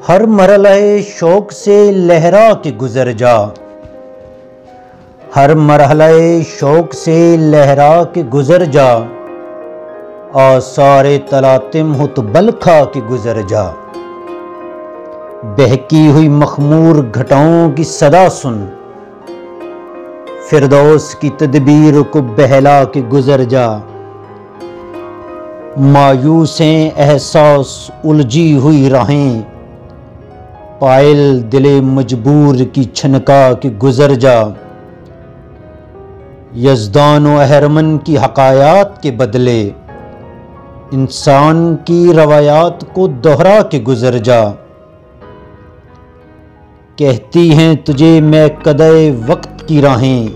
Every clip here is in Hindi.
हर मरहले शौक से लहरा के गुजर जा, हर मरहले शौक से लहरा के गुजर जा, सारे तलातिम हो तो बल खा के गुजर जा। बहकी हुई मखमूर घटाओं की सदा सुन, फिरदौस की तदबीर को बहला के गुजर जा। मायूसें एहसास उलझी हुई राहें, पायल दिले मजबूर की छनका के गुजर जा। यज़दान व अहरमन की हकायात के बदले इंसान की रवायात को दोहरा के गुजर जा। कहती हैं तुझे मैं कदे वक्त की राहें,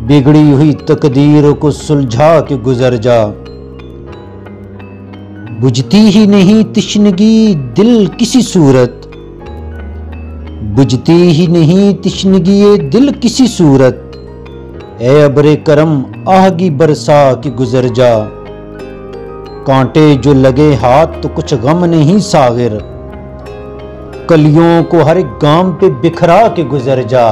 बिगड़ी हुई तकदीर को सुलझा के गुजर जा। बुझती ही नहीं तिश्नगी दिल किसी सूरत, बुझती ही नहीं तिश्नगी ये दिल किसी सूरत। ए अब्रे करम आहगी बरसा के गुजर जा। कांटे जो लगे हाथ तो कुछ गम नहीं सागिर, कलियों को हर एक गाम पे बिखरा के गुजर जा।